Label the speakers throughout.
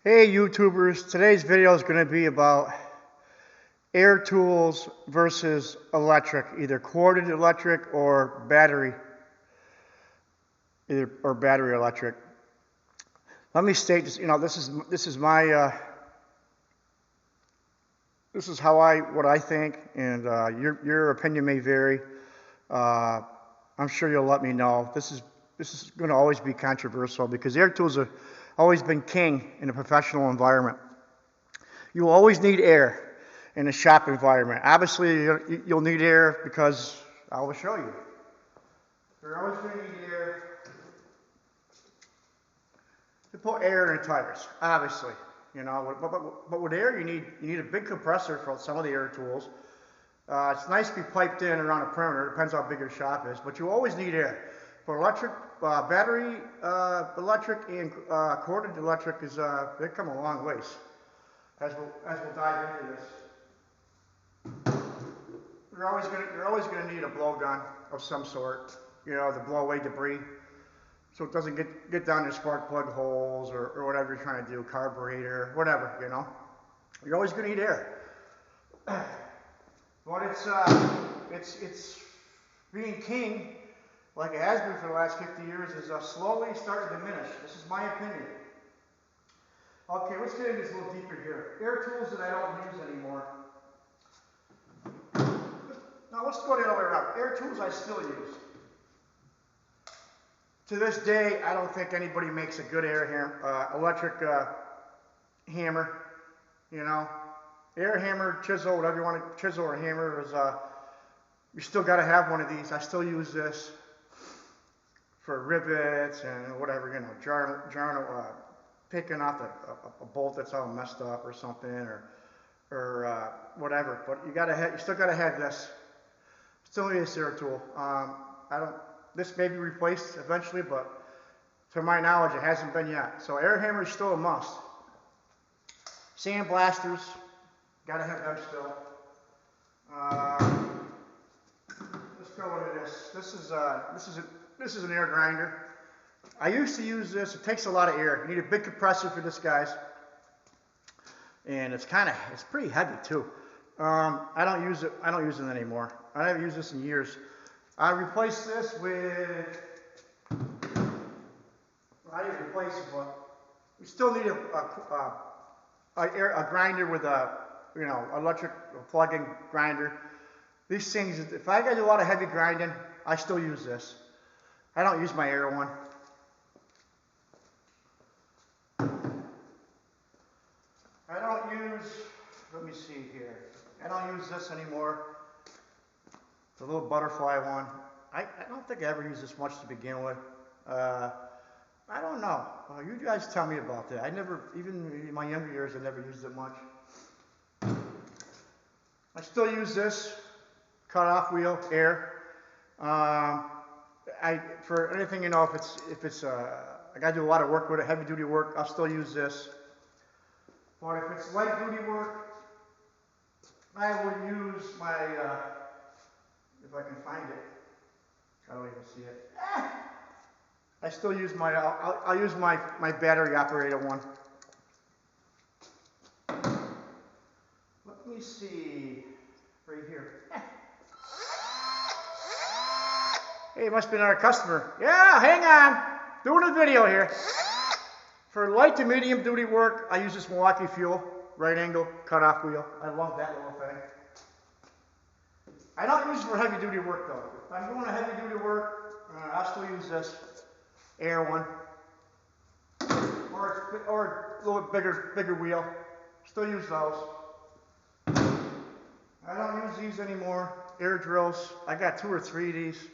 Speaker 1: Hey YouTubers, today's video is going to be about air tools versus electric, either corded electric or battery, battery electric. Let me state this, this is my this is what I think, and your opinion may vary. I'm sure you'll let me know. This is going to always be controversial because air tools have always been king in a professional environment. You will always need air in a shop environment. Obviously, you'll need air because I will show you. You're always going to need air to put air in the tires. Obviously, but with air, you need a big compressor for some of the air tools. It's nice to be piped in around a perimeter. Depends how big your shop is, but you always need air. For electric, battery electric and corded electric they've come a long ways. As we'll dive into this, you're always gonna need a blowgun of some sort, to blow away debris, so it doesn't get down your spark plug holes or whatever you're trying to do, carburetor, whatever. You're always gonna need air. But it's being king, like it has been for the last 50 years, is slowly starting to diminish. This is my opinion. Okay, let's get into this a little deeper here. Air tools that I don't use anymore. Now let's go the other way around. Air tools I still use. To this day, I don't think anybody makes a good electric hammer. Air hammer, chisel, whatever you want to chisel or hammer is. You still got to have one of these. I still use this for rivets and whatever, picking off a bolt that's all messed up or something, or whatever. But you still got to have this. Still need this air tool. This may be replaced eventually, but to my knowledge, it hasn't been yet. So air hammer is still a must. Sand blasters, got to have them still. Let's go into this. This is an air grinder. I used to use this. It takes a lot of air. You need a big compressor for this, guys. And it's pretty heavy too. I don't use it anymore. I haven't used this in years. I replaced this with. I didn't replace it, but we still need a grinder with electric plug-in grinder. These things, if I got to do a lot of heavy grinding, I still use this. I don't use my air one. Let me see here. I don't use this anymore. The little butterfly one. I don't think I ever used this much to begin with. I don't know. You guys tell me about that. Even in my younger years, I never used it much. I still use this cut-off wheel, air. For anything, if it's I gotta do a lot of work with it, heavy duty work, I'll still use this. But if it's light duty work, I will use my, if I can find it. I don't even see it. I still use I'll use my battery operated one. Let me see, right here. Hey, it must be another customer. Yeah, hang on. Doing a video here. For light to medium duty work, I use this Milwaukee Fuel right angle cut-off wheel. I love that little thing. I don't use it for heavy duty work though. If I'm doing a heavy duty work, I'll still use this air one. Or a little bit bigger wheel. Still use those. I don't use these anymore. Air drills. I got 2 or 3 of these.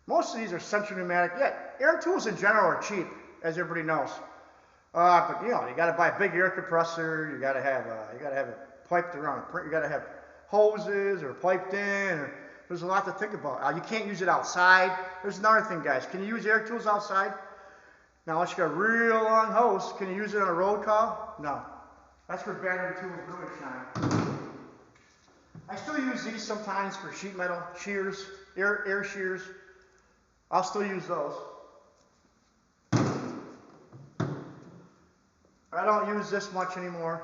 Speaker 1: Most of these are central pneumatic. Yeah, air tools in general are cheap, as everybody knows. But you got to buy a big air compressor. You got to have it piped around. You got to have hoses or piped in. There's a lot to think about. You can't use it outside. There's another thing, guys. Can you use air tools outside? Now, unless you got a real long hose, can you use it on a road call? No. That's where battery tools really shine. I still use these sometimes for sheet metal shears, air shears. I'll still use those. I don't use this much anymore.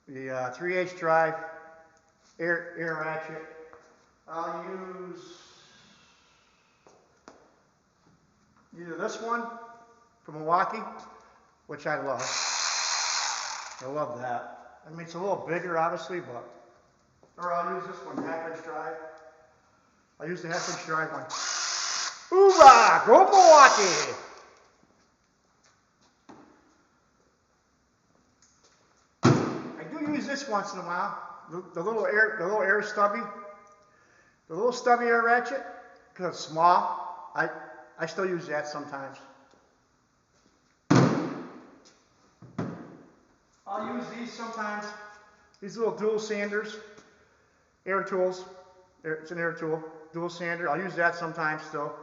Speaker 1: The 3/8 drive air ratchet. I'll use either this one from Milwaukee, which I love. I love that. I mean, it's a little bigger, obviously, but, or I'll use this one, 1/2-inch drive. I'll use the 1/2-inch drive one. Hoorah! Go Milwaukee! I do use this once in a while. The little air stubby. The little stubby air ratchet, because it's small. I still use that sometimes. I'll use these sometimes. These little dual sanders, air tools. It's an air tool, dual sander. I'll use that sometimes still.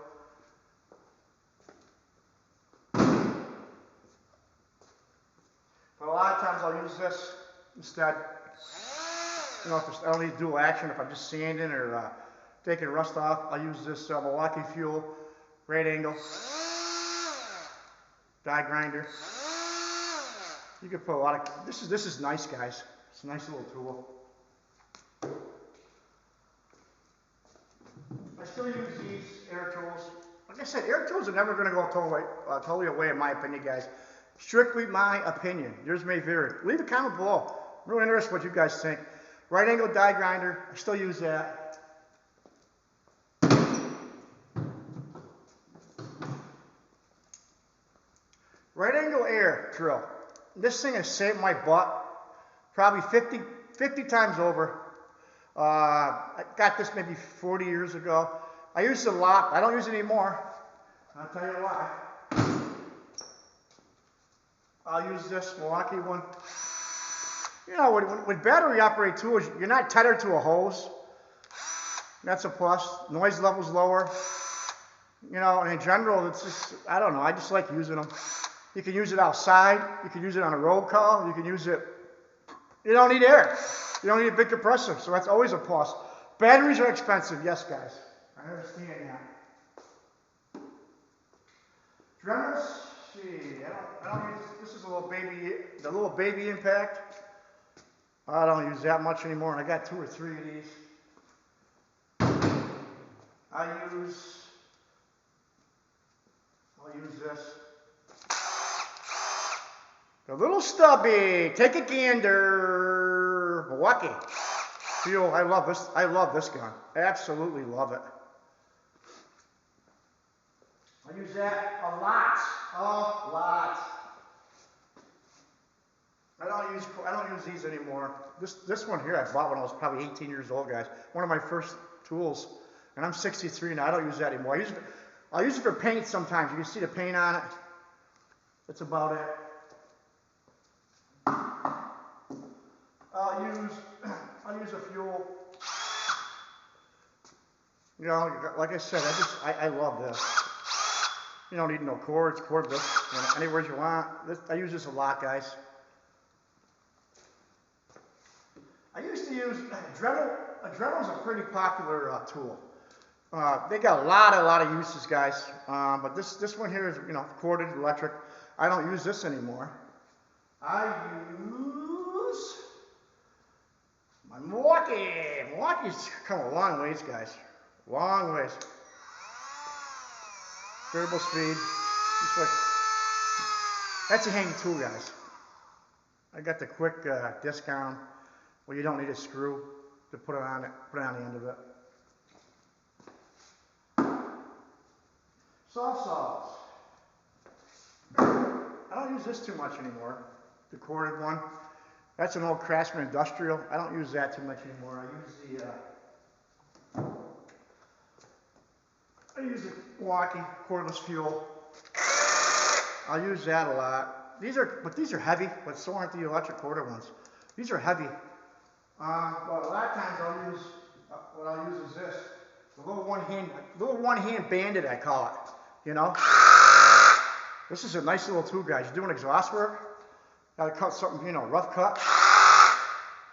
Speaker 1: But a lot of times I'll use this instead. You know, if I don't need dual action, if I'm just sanding or taking rust off, I'll use this Milwaukee Fuel right angle die grinder. You can put a lot of, this is nice, guys. It's a nice little tool. I still use these air tools. Like I said, air tools are never going to go totally away, in my opinion, guys. Strictly my opinion. Yours may vary. Leave a comment below. I'm really interested in what you guys think. Right angle die grinder, I still use that. Right angle air drill. This thing has saved my butt probably 50 times over. I got this maybe 40 years ago. I used it a lot. I don't use it anymore. I'll tell you why. I'll use this Milwaukee one. You know, with battery operated tools, you're not tethered to a hose. That's a plus. Noise level's lower. You know, and in general, it's just, I don't know, I just like using them. You can use it outside. You can use it on a road call. You can use it, you don't need air. You don't need a big compressor, so that's always a plus. Batteries are expensive, yes, guys. I understand that. Dremels, see, I don't use, this is a little baby, the little baby impact. I don't use that much anymore, and I got 2 or 3 of these. I'll use this. The little stubby, take a gander, Milwaukee Fuel. I love this. I love this gun. Absolutely love it. I use that a lot. I don't use these anymore. This one here I bought when I was probably 18 years old, guys. One of my first tools, and I'm 63 now. I don't use that anymore. I'll use it for paint sometimes. You can see the paint on it. That's about it. I'll use a fuel. You know, like I said, I love this. You don't need no cords, cordless. You know, anywhere you want. I use this a lot, guys. I used to use Dremel. A Dremel is a pretty popular tool. They got a lot of uses, guys. But this one here is, you know, corded electric. I don't use this anymore. I use my Milwaukee. Milwaukee's come a long ways, guys. Long ways. Variable speed. Just like, that's a handy tool, guys. I got the quick discount where you don't need a screw to put it on the end of it. Soft saws. I don't use this too much anymore. The corded one. That's an old Craftsman Industrial. I don't use that too much anymore. I use the Milwaukee cordless fuel. I'll use that a lot. These are heavy, but so aren't the electric corded ones. These are heavy. But a lot of times what I'll use is this. The little one-hand bandit, I call it. You know? This is a nice little tool, guys. You're doing exhaust work, gotta cut something, you know, rough cut.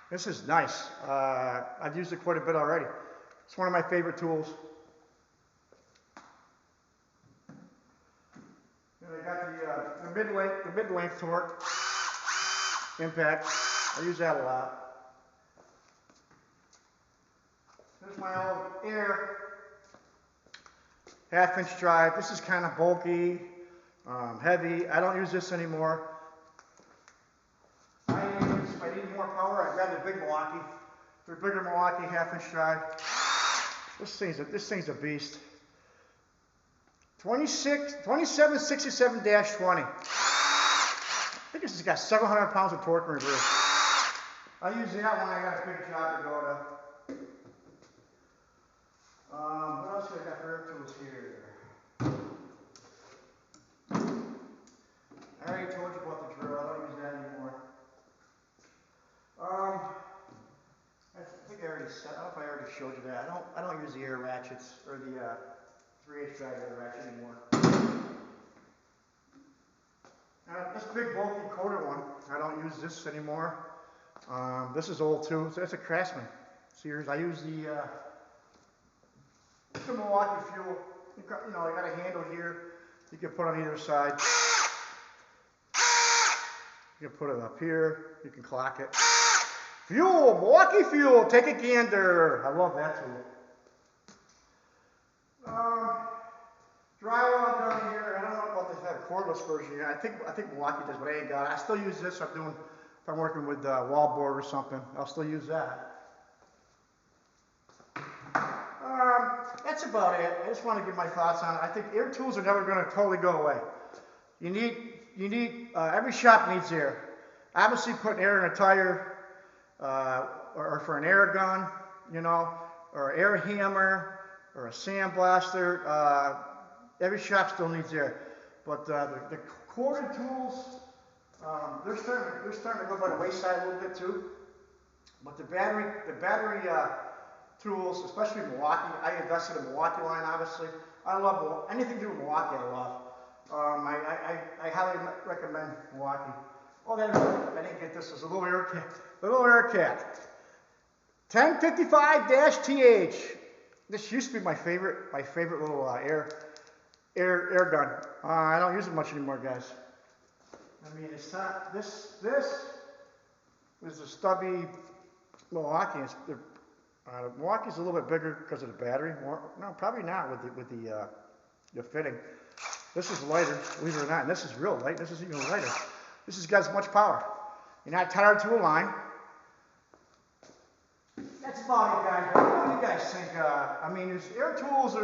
Speaker 1: This is nice. I've used it quite a bit already. It's one of my favorite tools. And I got the mid-length torque impact. I use that a lot. Here's my old air half-inch drive. This is kind of bulky, heavy. I don't use this anymore. If I need more power, I grab the big Milwaukee. The bigger Milwaukee half-inch drive. This thing's a beast. 2767-20. I think this has got 700 pounds of torque in reverse. I use that when I got a big job to go to. What else do I got for air tools here? I already told you about the drill. I don't use that anymore. I think I already said. I don't know if I already showed you that. I don't use the air ratchets or the 3/8 drive air ratchet anymore. This big bulky coated one, I don't use this anymore. This is old too. So it's a Craftsman. Sears. I use the Milwaukee Fuel. You know, I got a handle here. You can put on either side. You can put it up here. You can clock it. Fuel, Milwaukee Fuel. Take a gander. I love that tool. Drywall down here. I don't know about this cordless version here. I think Milwaukee does, but I ain't got it. I still use this. If I'm working with wallboard or something, I'll still use that. That's about it. I just want to give my thoughts on it. I think air tools are never going to totally go away. You need every shop needs air. Obviously, putting air in a tire, or for an air gun, you know, or an air hammer, or a sandblaster. Every shop still needs air. But the corded tools, they're starting to go by the wayside a little bit too. But the battery tools, especially Milwaukee. I invested in Milwaukee line, obviously. I love anything to do with Milwaukee. I love. I highly recommend Milwaukee. Oh, I didn't get this. It's a little air cat. 1055-TH. This used to be my favorite little air gun. I don't use it much anymore, guys. I mean, it's not this is a stubby Milwaukee. Milwaukee's a little bit bigger because of the battery. No, probably not with the fitting. This is lighter, believe it or not. And this is real light. This is even lighter. This has got as much power. You're not tied to a line. That's about it, guys. What do you guys think? I mean, air tools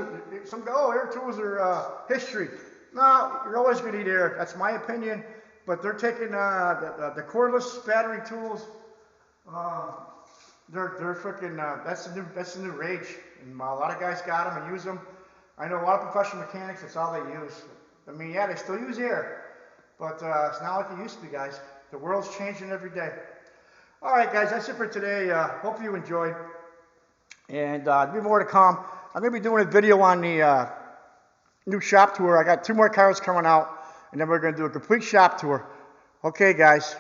Speaker 1: are history. No, you're always going to need air. That's my opinion. But they're taking the cordless battery tools. They're freaking. That's the new rage. And a lot of guys got them and use them. I know a lot of professional mechanics. That's all they use. I mean, yeah, they still use air, but it's not like it used to be, guys. The world's changing every day. All right, guys, that's it for today. Hope you enjoyed. And there'll be more to come. I'm going to be doing a video on the new shop tour. I got 2 more cars coming out, and then we're going to do a complete shop tour. Okay, guys.